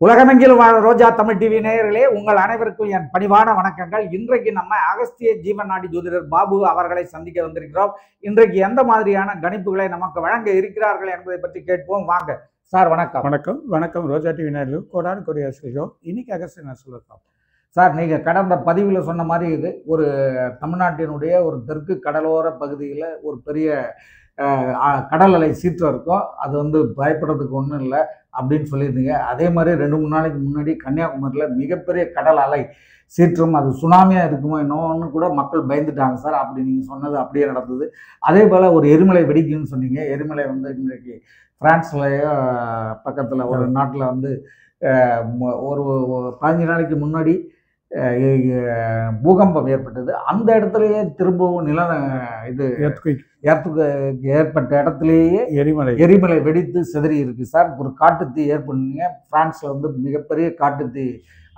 உலகமெங்கிலும் வாழ ரோஜா தமிழ் டிவி நேயர்களே, உங்கள் அனைவருக்கும் என் பணிவான வணக்கங்கள். இன்றைக்கு நம்ம அகஸ்திய ஜீவநாடி ஜோதிடர் பாபு அவர்களை சந்திக்க வந்திருக்கிறோம். இன்றைக்கு எந்த மாதிரியான கணிப்புகளை நமக்கு வழங்க இருக்கிறார்கள் என்பதை பற்றி கேட்போம். வாங்க சார். வணக்கம். வணக்கம் வணக்கம். ரோஜா டிவி நேயர்களே, கோடான கொடி ஆசிரியர். இன்னைக்கு அகஸ்திய நான் சொல்லிருக்கோம் சார். நீங்க கடந்த பதிவில் சொன்ன மாதிரி இது ஒரு தமிழ்நாட்டினுடைய ஒரு தெற்கு கடலோர பகுதியில் ஒரு பெரிய கடல் அலை சீற்றம் இருக்கும். அது பயப்படுறதுக்கு ஒன்றும் இல்லை அப்படின்னு சொல்லியிருந்தீங்க. அதே மாதிரி 2-3 நாளைக்கு முன்னாடி கன்னியாகுமரியில் மிகப்பெரிய கடல் அலை சீற்றம், அது சுனாமியாக இருக்குமோ என்னோன்னு கூட மக்கள் பயந்துட்டாங்க சார். அப்படி நீங்கள் சொன்னது அப்படியே நடந்தது. அதே போல் ஒரு எரிமலை வெடிக்குன்னு சொன்னீங்க. எரிமலை இன்றைக்கு பிரான்ஸ்லேயோ பக்கத்தில் ஒரு நாட்டில் ஒரு 15 நாளைக்கு முன்னாடி பூகம்பம் ஏற்பட்டது. அந்த இடத்துலயே திரும்பவும் ஏற்பட்ட இடத்துலயே எரிமலை வெடித்து சிதறி இருக்கு சார். ஒரு காட்டுத்தீ ஏற்படுங்க. பிரான்ஸ்ல மிகப்பெரிய காட்டுத்தீ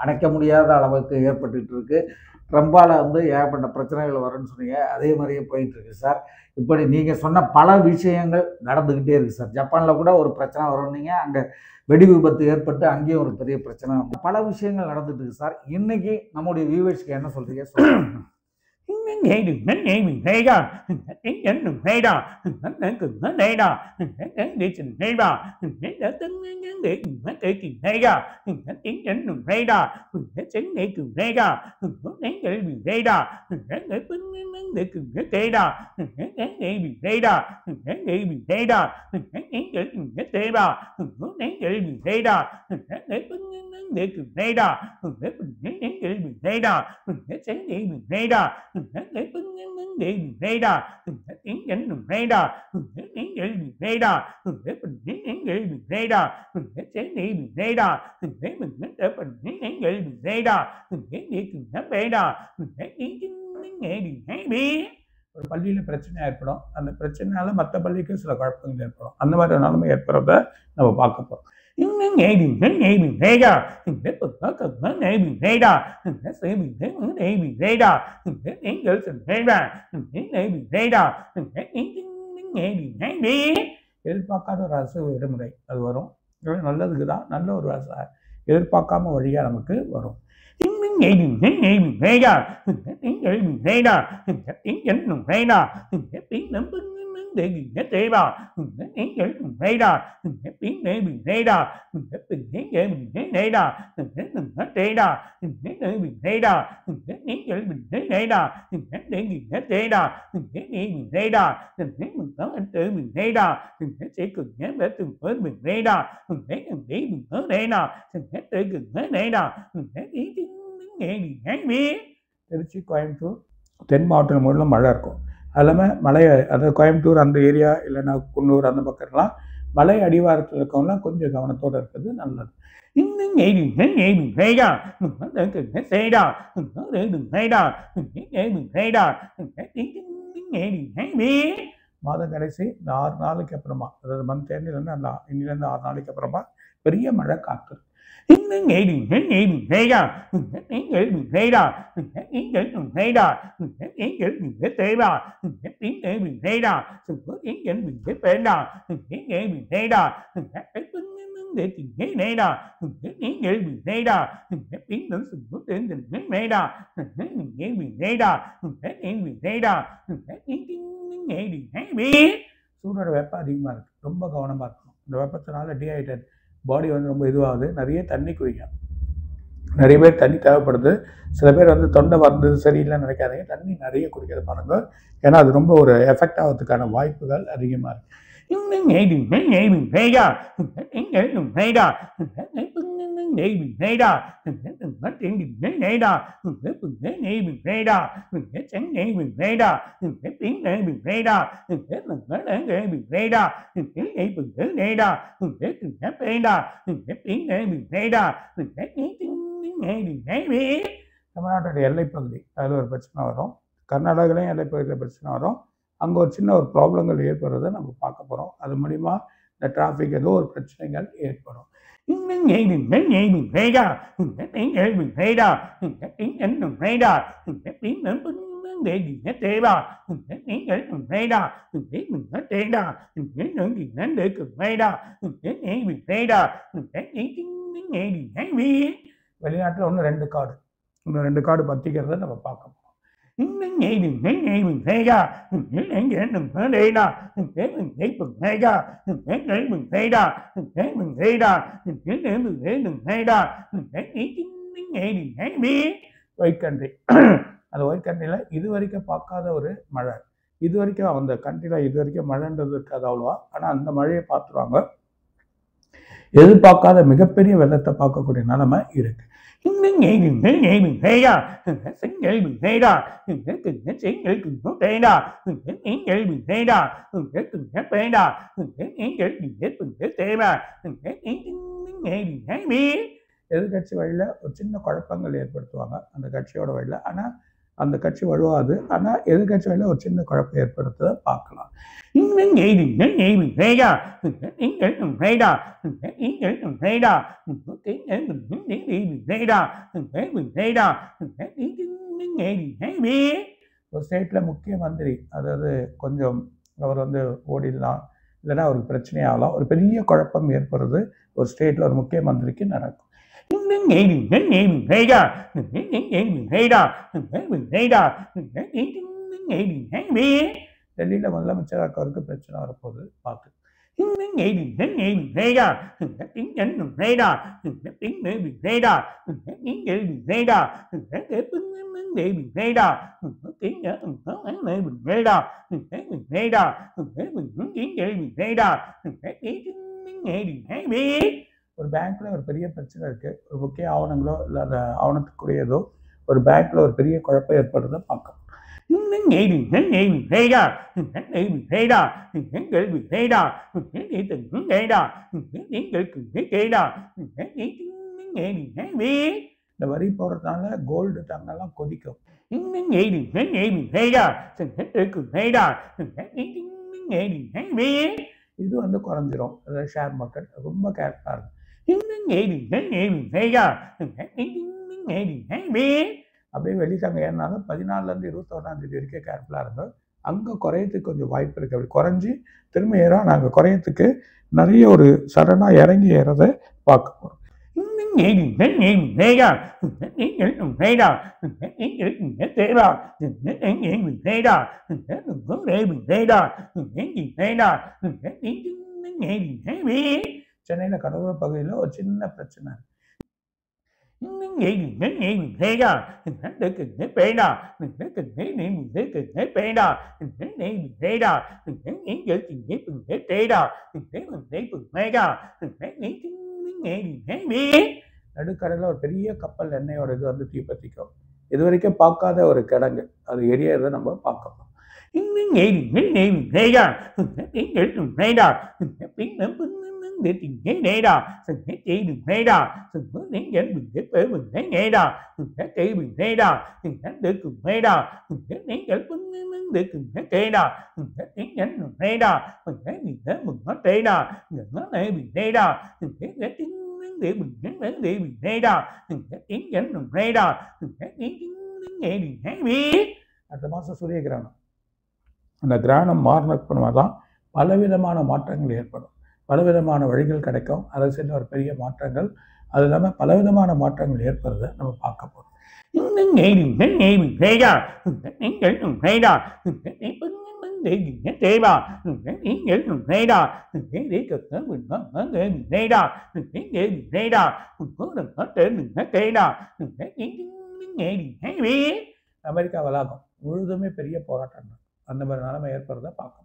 அணைக்க முடியாத அளவுக்கு ஏற்பட்டு இருக்கு. ட்ரம்பால ஏகப்பட்ட பிரச்சனைகள் வரும்னு சொன்னீங்க. அதே மாதிரியே போயிட்டு இருக்கு சார். இப்படி நீங்க சொன்ன பல விஷயங்கள் நடந்துகிட்டே இருக்கு சார். ஜப்பான்ல கூட ஒரு பிரச்சனை வரும்னீங்க. அங்க வெடி விபத்து ஏற்பட்டு அங்கேயும் ஒரு பெரிய பிரச்சனை. பல விஷயங்கள் நடந்துட்டு இருக்கு சார். இன்னைக்கு நம்முடைய வியூவர்ஸ்க்கு என்ன சொல்றீங்க? ஒரு பள்ளியில பிரச்சனை ஏற்படும். அந்த பிரச்சனையால மற்ற பள்ளிக்கு சில குழப்பங்கள் ஏற்படும். அந்த மாதிரி நிலைமை ஏற்படுறத நம்ம பார்க்க போறோம். எதிர்பார்க்காத ஒரு அரசு விடுமுறை அது வரும். நல்லதுக்கு தான். நல்ல ஒரு எதிர்பார்க்காம வழியா நமக்கு வரும். திருச்சி, கோயம்புத்தூர், தென் மாவட்டம் முழுவதும் மழை இருக்கும். அது இல்லாமல் அதாவது கோயம்புத்தூர் அந்த ஏரியா இல்லைன்னா குன்னூர் அந்த பக்கம்லாம் மலை அடிவாரத்தில் இருக்கவங்களாம் கொஞ்சம் கவனத்தோடு இருக்கிறது நல்லது. மாதம் கடைசி இந்த 6 நாளைக்கு அப்புறமா, அதாவது மந்த் எண்ட்லேருந்து இன்னிலேருந்து 6 நாளைக்கு அப்புறமா பெரிய மழை காத்து. சூடோட வெப்பம் அதிகமாக இருக்கு. ரொம்ப கவனமா இருக்கணும். இந்த வெப்பத்தினால டீஹைட்ரேட் பாடி ரொம்ப இதுவாகுது. நிறைய தண்ணி குடிக்கும். நிறைய பேர் தண்ணி தேவைப்படுது. சில பேர் தொண்டை வந்தது சரியில்லைன்னு நினைக்காதீங்க. தண்ணி நிறைய குடிக்கிறது பாருங்க. ஏன்னா அது ரொம்ப ஒரு எஃபெக்ட் ஆகிறதுக்கான வாய்ப்புகள் அதிகமாக இருக்கு. தமிழ்நாட்டோட எல்லைப்பகுதி அதில் ஒரு பிரச்சனை வரும். கர்நாடகாலையும் எல்லைப்பகுதியில் பிரச்சனை வரும். அங்கே ஒரு சின்ன ஒரு ப்ராப்ளங்கள் ஏற்படுறதை நம்ம பார்க்க போகிறோம். அது மூலிமா இந்த டிராஃபிக் ஏதோ ஒரு பிரச்சனைகள் ஏற்படும். வெளிநாட்டில் இன்னும் 2 கார்டு பற்றிக்கிறத நம்ம பார்க்க போகிறோம். White country. அந்த ஒயிட் கண்ட்ரியில் இது வரைக்கும் பார்க்காத ஒரு மழை. இது வரைக்கும் அந்த கண்ட்ரியில் இது வரைக்கும் மழைன்றது இருக்காது அவ்வளோவா. ஆனால் அந்த மழையை பார்த்துருவாங்க. எதிர்பார்க்காத மிகப்பெரிய வெள்ளத்தை பார்க்கக்கூடிய நிலைமை இருக்கு. எதிர்கட்சி வழியில் ஒரு சின்ன குழப்பங்கள் ஏற்படுத்துவாங்க அந்த கட்சியோட வழியில். ஆனால் அந்த கட்சி வழுவாது. ஆனால் எதிர்கட்சி வழியில் ஒரு சின்ன குழப்பம் ஏற்படுத்த பார்க்கலாம். ஒரு ஸ்டேட்டில் முக்கிய மந்திரி, அதாவது கொஞ்சம் அவர் ஓடிடலாம், இல்லைன்னா அவருக்கு பிரச்சனையாகலாம், ஒரு பெரிய குழப்பம் ஏற்படுறது ஒரு ஸ்டேட்டில் ஒரு முக்கிய மந்திரிக்கு நடக்கும். டெல்லியில் முதலமைச்சராக இருக்கவருக்கு பிரச்சனை வரப்போகுது பார்த்து. ஒரு பேங்க்ல ஒரு பெரிய பிரச்சனை இருக்கு, ஒரு முக்கிய ஆவணங்களோ இல்லை அந்த ஆவணத்துக்குரியதோ ஒரு பேங்க்ல ஒரு பெரிய குழப்பம் ஏற்படுறத பார்க்கலாம். இந்த வரி போடுறதுனால கோல்டு தங்கெல்லாம் கொதிக்கும். இது குறைஞ்சிரும். அதாவது ஷேர் மார்க்கெட் ரொம்ப கேர்ஃபுல்லாக இருக்கும். அப்படியே வெளித்தங்க ஏறினாலும் 14லேருந்து 21ஆம் தேதி வரைக்கும் கேர்ஃபுல்லாக இருக்கும். அங்கே குறையத்துக்கு கொஞ்சம் வாய்ப்பு இருக்குது. அப்படி குறைஞ்சி திரும்ப ஏறோம், நாங்கள் குறையத்துக்கு நிறைய ஒரு சடனாக இறங்கி ஏறதை பார்க்க போகிறோம். சென்னையில் கடலோர பகுதியில் ஒரு சின்ன பிரச்சனை. நடுக்கரையில் ஒரு பெரிய கப்பல் எண்ணெயோட இது தீப்பற்றிக்கும். இது வரைக்கும் பார்க்காத ஒரு கிடங்கு, அது எரியறதை நம்ம பார்க்கலாம். அடுத்த மாதம் சூரிய கிரகணம். அந்த கிரகணம் மாறினதான் பலவிதமான மாற்றங்கள் ஏற்படும், பலவிதமான வழிகள் கிடைக்கும், அரசியல் ஒரு பெரிய மாற்றங்கள், அது இல்லாமல் பலவிதமான மாற்றங்கள் ஏற்படுறதை நம்ம பார்க்க போகிறோம். அமெரிக்கா வளாகம் முழுதுமே பெரிய போராட்டம், அந்த மாதிரி நிலைமை ஏற்படுறத பார்க்கணும்.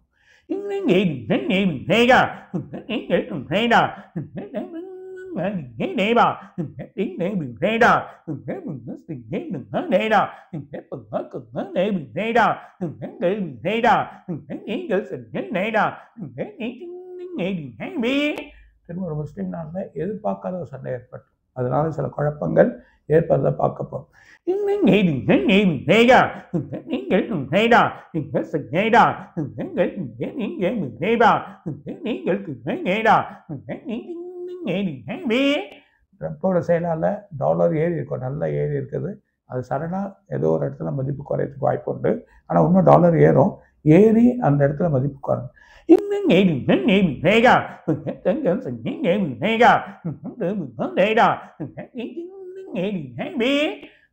திரும்ப ஒரு முஸ்லீம் நாட்டில் எதிர்பார்க்காத ஒரு சண்டை ஏற்பட்டு அதனால சில குழப்பங்கள் ஏற்படுறத பார்க்க போறோம். ட்ரம்போட செயலால் டாலர் ஏறி இருக்கும், நல்லா ஏறி இருக்குது. அது சடனாக ஏதோ ஒரு இடத்துல மதிப்பு குறையத்துக்கு வாய்ப்பு உண்டு. ஆனால் இன்னும் டாலர் ஏறும். ஏறி அந்த இடத்துல மதிப்பு குறையும்.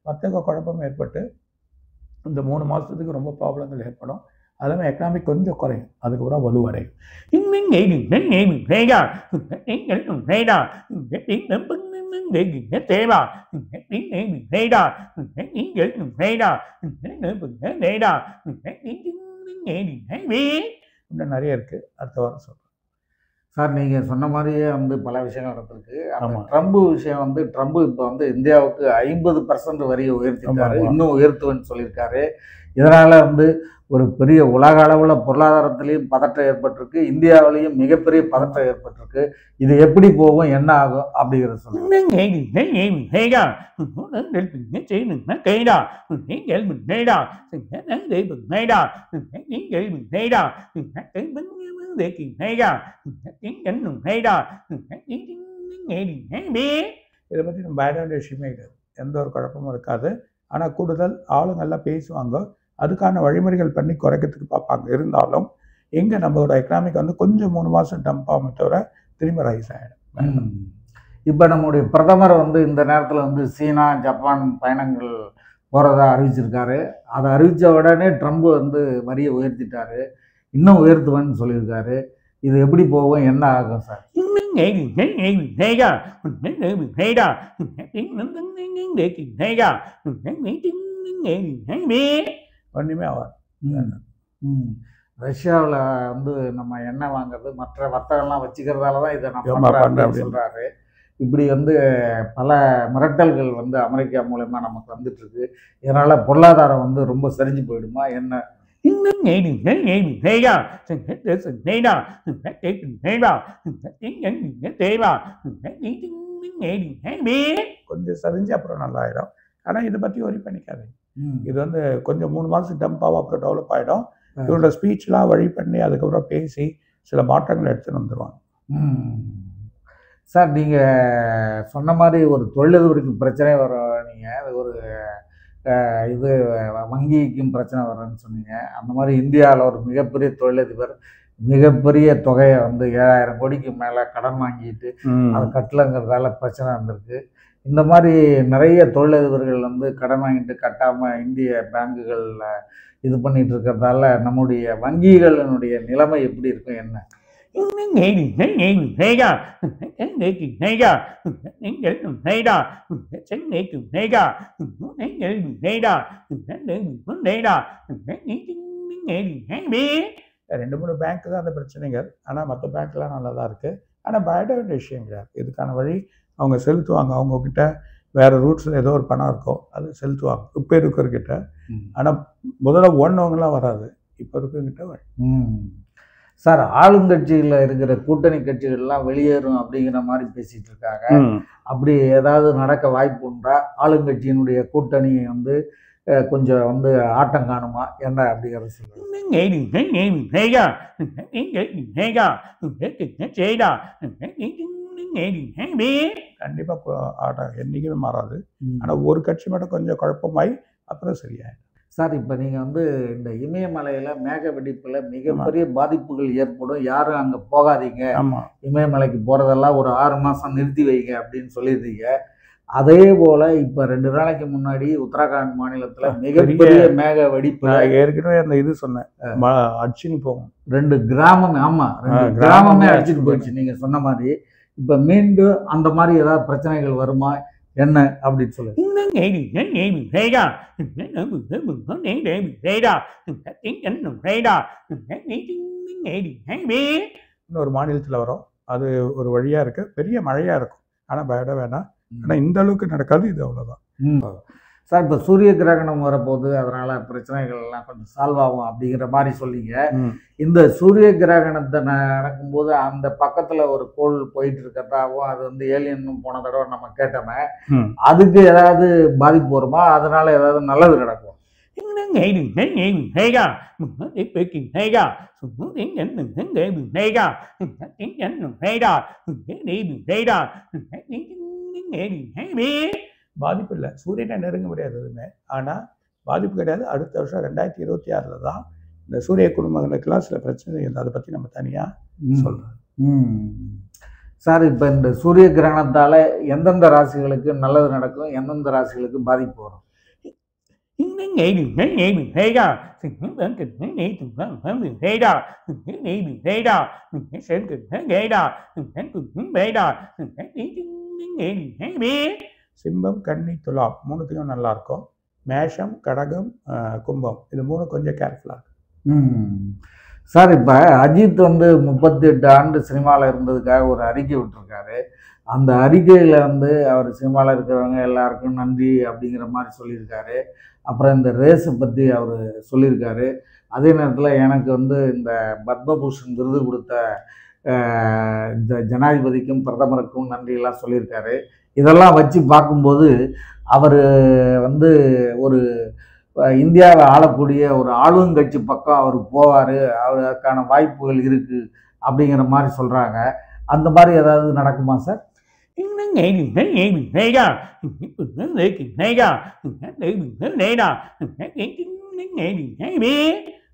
வர்த்தக குழப்பம் ஏற்பட்டு இந்த 3 மாதத்துக்கு ரொம்ப ப்ராப்ளங்கள் ஏற்படும். அதுவும் எக்கனாமிக் கொஞ்சம் குறையும், அதுக்கப்புறம் வலுவடையும். இன்னும் நிறைய இருக்கு, அடுத்த வாரம் சொல்றேன். சார் நீங்கள் சொன்ன மாதிரியே வந்து பல விஷயங்கள் நடந்திருக்கு. அந்த ஆமா. ட்ரம்ப் விஷயம் வந்து ட்ரம்ப் இப்போ வந்து இந்தியாவுக்கு 50% வரியை உயர்த்திட்டாரு, ஆமா. இன்னும் உயர்த்துவேன்னு சொல்லியிருக்காரு. இதனால் வந்து ஒரு பெரிய உலக அளவில் பொருளாதாரத்திலையும் பதற்றம் ஏற்பட்டிருக்கு, இந்தியாவிலையும் மிகப்பெரிய பதற்றம் ஏற்பட்டிருக்கு. இது எப்படி போகும், என்ன ஆகும் அப்படிங்கிறத சொல்லுங்க. இதை பற்றி நம்ம பயப்பட வேண்டிய விஷயமே கிடையாது, எந்த ஒரு குழப்பமும் இருக்காது. ஆனால் கூடுதல் ஆளுங்கள்லாம் பேசுவாங்க, அதுக்கான வழிமுறைகள் பண்ணி குறைக்கிறதுக்கு பார்ப்பாங்க. இருந்தாலும் எங்கே நம்மளோட எக்கனாமிக் வந்து கொஞ்சம் 3 மாதம் டம்ப் ஆகும் தவிர திரும்ப ரைஸ் ஆகிடும். இப்போ நம்முடைய பிரதமர் வந்து இந்த நேரத்தில் வந்து சீனா ஜப்பான் பயணங்கள் போகிறதா அறிவிச்சிருக்காரு. அதை அறிவித்த உடனே ட்ரம்ப் வந்து வரியை உயர்த்திட்டாரு, இன்னும் உயர்த்துவேன்னு சொல்லியிருக்காரு. இது எப்படி போகும், என்ன ஆகும் சார்? ஒன்றுமே ஆகாது. ரஷ்யாவில் வந்து நம்ம எண்ணெய் வாங்குறது மற்ற வர்த்தகம்லாம் வச்சுக்கிறதால தான் இதை நம்ம ஆமா, பண்ணுறோம் சொல்கிறாரு. இப்படி வந்து பல மிரட்டல்கள் வந்து அமெரிக்கா மூலமா நமக்கு வந்துட்டு இருக்கு. இதனால் பொருளாதாரம் வந்து ரொம்ப சரிஞ்சு போயிடுமா என்ன? கொஞ்சம் சரிஞ்சு அப்புறம் நல்லா ஆயிடும். ஆனால் இதை பற்றி ஒரி பண்ணிக்காதீங்க. இது வந்து கொஞ்சம் 3 மாதம் டம்ப் ஆகும், அப்புறம் டெவலப் ஆகிடும். இவரோட ஸ்பீச்லாம் வழி பண்ணி அதுக்கப்புறம் பேசி சில மாற்றங்கள் எடுத்துன்னு வந்துடுவாங்க. சார் நீங்கள் சொன்ன மாதிரி ஒரு தொழிலதிபருக்கு பிரச்சனை வரும், நீங்கள் ஒரு இது வங்கிக்கும் பிரச்சனை வரும்னு சொன்னீங்க. அந்த மாதிரி இந்தியாவில் ஒரு மிகப்பெரிய தொழிலதிபர் மிகப்பெரிய தொகையை வந்து 7000 கோடிக்கு மேலே கடன் வாங்கிட்டு அதை கட்டலைங்கிறதால பிரச்சனை வந்திருக்கு. இந்த மாதிரி நிறைய தொழிலதிபர்கள் வந்து கடன் வாங்கிட்டு கட்டாமல் இந்திய பேங்குகளில் இது பண்ணிட்டு இருக்கிறதால நம்முடைய வங்கிகளினுடைய நிலைமை எப்படி இருக்கும், என்ன? ரெண்டு மூணு பேங்க் தான் அந்த பிரச்சனைகள், ஆனால் மற்ற பேங்க்லாம் நல்லா தான் இருக்குது. ஆனால் பயப்பட வேண்டிய விஷயம் கிடையாது. இதுக்கான வழி அவங்க செலுத்துவாங்க. அவங்கக்கிட்ட வேறு ரூட்ஸில் ஏதோ ஒரு பணம் இருக்கும், அது செலுத்துவாங்க இப்போ இருக்கிறக்கிட்ட. ஆனால் முதல்ல ஓடினவங்களாம் வராது, இப்போ இருக்கிறக்கிட்ட வழி. சார், ஆளுங்கட்சியில் இருக்கிற கூட்டணி கட்சிகள்லாம் வெளியேறும் அப்படிங்கிற மாதிரி பேசிகிட்டு இருக்காங்க. அப்படி ஏதாவது நடக்க வாய்ப்பு உண்டா? ஆளுங்கட்சியினுடைய கூட்டணி வந்து கொஞ்சம் வந்து ஆட்டம் காணுமா என்ன அப்படிங்கிறத சொல்லுங்கள். கண்டிப்பாக ஆட்டம் என்றைக்குமே மாறாது. ஆனால் ஒரு கட்சி மட்டும் கொஞ்சம் குழப்பமாய் அப்புறம் சரியாயிடும். சார், இப்போ நீங்கள் வந்து இந்த இமயமலையில் மேக வெடிப்பில் மிகப்பெரிய பாதிப்புகள் ஏற்படும், யாரும் அங்கே போகாதீங்க, இமயமலைக்கு போகிறதெல்லாம் ஒரு 6 மாதம் நிறுத்தி வைங்க அப்படின்னு சொல்லியிருந்தீங்க. அதே போல் இப்போ 2 நாளைக்கு முன்னாடி உத்தராகண்ட் மாநிலத்தில் மிகப்பெரிய மேக வெடிப்பு, ஏற்கனவே அந்த இது சொன்னேன், அடிச்சுன்னு போகும் 2 கிராமம். ஆமாம், 2 கிராமமே அடிச்சுட்டு போயிடுச்சு நீங்கள் சொன்ன மாதிரி. இப்போ மீண்டும் அந்த மாதிரி ஏதாவது பிரச்சனைகள் வருமா என்ன அப்படின்னு சொல்லுங்க. இன்னொரு மாநிலத்தில் வரும், அது ஒரு வழியாக இருக்கு, பெரிய மழையாக இருக்கும். ஆனால் பயப்பட வேணாம். ஆனால் இந்த அளவுக்கு நடக்காது, இது அவ்வளோதான். சார், இப்போ சூரிய கிரகணம் வரப்போகுது, அதனால் பிரச்சனைகள் எல்லாம் கொஞ்சம் சால்வ் ஆகும் அப்படிங்கிற மாதிரி சொல்லிங்க. இந்த சூரிய கிரகணத்தை நடக்கும்போது அந்த பக்கத்தில் ஒரு கோள் போயிட்டு இருக்கிறதாவும் அது வந்து ஏலியன் போன தடவை நம்ம கேட்டோமே, அதுக்கு ஏதாவது பாதிப்பு வருமா? அதனால ஏதாவது நல்லது நடக்கும்? பாதிப்பு இல்லை, சூரியனை நெருங்க முடியாது எதுவுமே. ஆனால் பாதிப்பு கிடையாது. அடுத்த வருஷம் 2026 தான் இந்த சூரிய குடும்பங்களுக்கெல்லாம் சில பிரச்சனை இருக்குது, அதை பற்றி நம்ம தனியாக சொல்கிறோம். சார், இப்போ இந்த சூரிய கிரகணத்தால் எந்தெந்த ராசிகளுக்கு நல்லது நடக்கும், எந்தெந்த ராசிகளுக்கு பாதிப்பு வரும்? சிம்மம், கன்னி, துலாம் மூணுத்தையும் நல்லா இருக்கும். மேஷம், கடகம், கும்பம் இது மூணு கொஞ்சம் கேர்ஃபுல்லாக இருக்கும். சார், இப்போ அஜித் வந்து 38 ஆண்டு சினிமாவில் இருந்ததுக்காக ஒரு அறிக்கை விட்டுருக்காரு. அந்த அறிக்கையில் வந்து அவர் சினிமாவில் இருக்கிறவங்க எல்லாருக்கும் நன்றி அப்படிங்கிற மாதிரி சொல்லியிருக்காரு. அப்புறம் இந்த ரேஸை பற்றி அவர் சொல்லியிருக்காரு. அதே நேரத்தில் எனக்கு வந்து இந்த பத்மபூஷன் விருது கொடுத்த இந்த ஜனாதிபதிக்கும் பிரதமருக்கும் நன்றியெல்லாம் சொல்லியிருக்காரு. இதெல்லாம் வச்சு பார்க்கும்போது அவர் வந்து ஒரு இந்தியாவை ஆளக்கூடிய ஒரு ஆளுங்கட்சி பக்கம் அவர் போவார், அவருக்கான வாய்ப்புகள் இருக்குது அப்படிங்கிற மாதிரி சொல்கிறாங்க. அந்த மாதிரி ஏதாவது நடக்குமா சார்?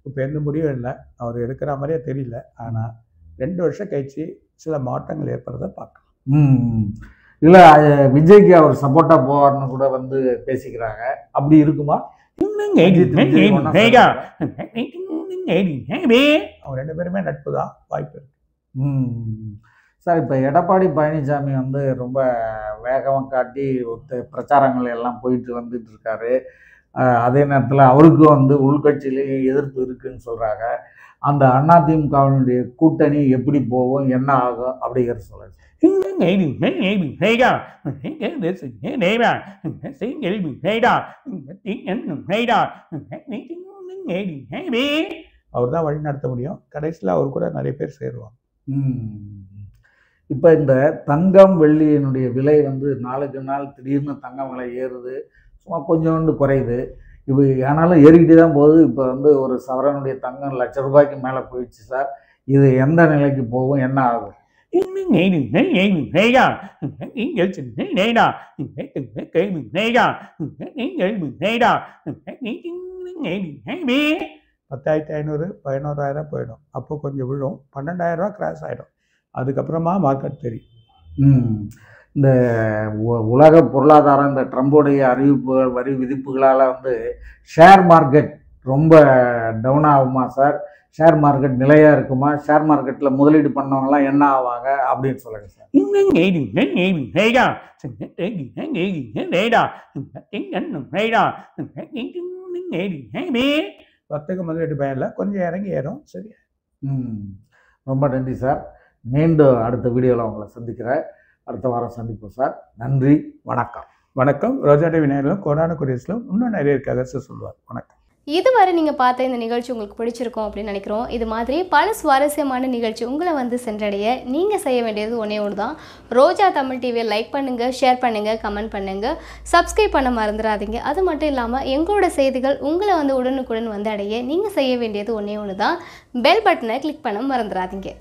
இப்போ எந்த முடிவும் இல்லை, அவர் எடுக்கிற மாதிரியே தெரியல. ஆனால் 2 வருஷம் கழிச்சு சில மாற்றங்கள் ஏற்படுறத பார்க்கலாம். இல்லை, விஜய்க்கு அவர் சப்போர்ட்டாக போவார்னு கூட வந்து பேசிக்கிறாங்க. அப்படி இருக்குமா? அவங்க 2 பேருமே நட்பு தான், வாய்ப்பு இருக்கு. சார், இப்போ எடப்பாடி பழனிசாமி வந்து ரொம்ப வேகம் காட்டி பிரச்சாரங்கள் எல்லாம் போயிட்டு வந்துட்டு இருக்காரு. அதே நேரத்தில் அவருக்கும் வந்து உள்கட்சியிலேயே எதிர்ப்பு இருக்குன்னு சொல்கிறாங்க. அந்த அதிமுகவினுடைய கூட்டணி எப்படி போகும், என்ன ஆகும் அப்படிங்கிறது சொல்லுங்க. அவர் தான் வழி நடத்த முடியும். கடைசியில் அவர் கூட நிறைய பேர் சேருவாங்க. இப்போ இந்த தங்கம் வெள்ளியினுடைய விலை வந்து நாளுக்கு நாள் திடீர்னு தங்கம் விலை ஏறுது, சும்மா கொஞ்சோண்டு குறையுது. இப்போ ஆனாலும் ஏறிக்கிட்டே தான் போகுது. இப்போ வந்து ஒரு சவரனுடைய தங்கம் ₹1,00,000 மேலே போயிடுச்சு சார். இது எந்த நிலைக்கு போகும், என்ன ஆகும்? $10,500 11,000 போயிடும். அப்போ கொஞ்சம் விழும். $12,000 கிராஸ் ஆகிடும். அதுக்கப்புறமா மார்க்கெட் தெரியும். இந்த உலக பொருளாதாரம் இந்த ட்ரம்போடைய அறிவிப்புகள், வரி விதிப்புகளால் வந்து ஷேர் மார்க்கெட் ரொம்ப டவுன் ஆகுமா சார்? ஷேர் மார்க்கெட் நிலையாக இருக்குமா? ஷேர் மார்க்கெட்டில் முதலீடு பண்ணவங்களாம் என்ன ஆவாங்க அப்படின்னு சொல்லுங்கள் சார். வர்த்தக முதலீடு பயனில் கொஞ்சம் இறங்கி ஏறும். சரியா? ரொம்ப நன்றி சார். மீண்டும் அடுத்த வீடியோவில் உங்களை சந்திக்கிறேன். அடுத்த வாரம் சந்திப்போம் சார். நன்றி, வணக்கம். வணக்கம். ரோஜா டிவி நேயர்களும் கோடான கொரியர்ஸ்லும் இன்னும் நிறைய இருக்காக சொல்லுவார். வணக்கம். இதுவரை நீங்கள் பார்த்த இந்த நிகழ்ச்சி உங்களுக்கு பிடிச்சிருக்கும் அப்படின்னு நினைக்கிறோம். இது மாதிரி பல சுவாரஸ்யமான நிகழ்ச்சி உங்களை வந்து சென்றடைய நீங்கள் செய்ய வேண்டியது ஒன்றே ஒன்று தான். ரோஜா தமிழ் டிவியை லைக் பண்ணுங்கள், ஷேர் பண்ணுங்கள், கமெண்ட் பண்ணுங்கள், சப்ஸ்கிரைப் பண்ண மறந்துடாதீங்க. அது மட்டும் இல்லாமல் எங்களோட செய்திகள் உங்களை வந்து உடனுக்குடன் வந்து அடைய நீங்கள் செய்ய வேண்டியது ஒன்றே ஒன்று தான். பெல் பட்டனை கிளிக் பண்ண மறந்துடாதீங்க.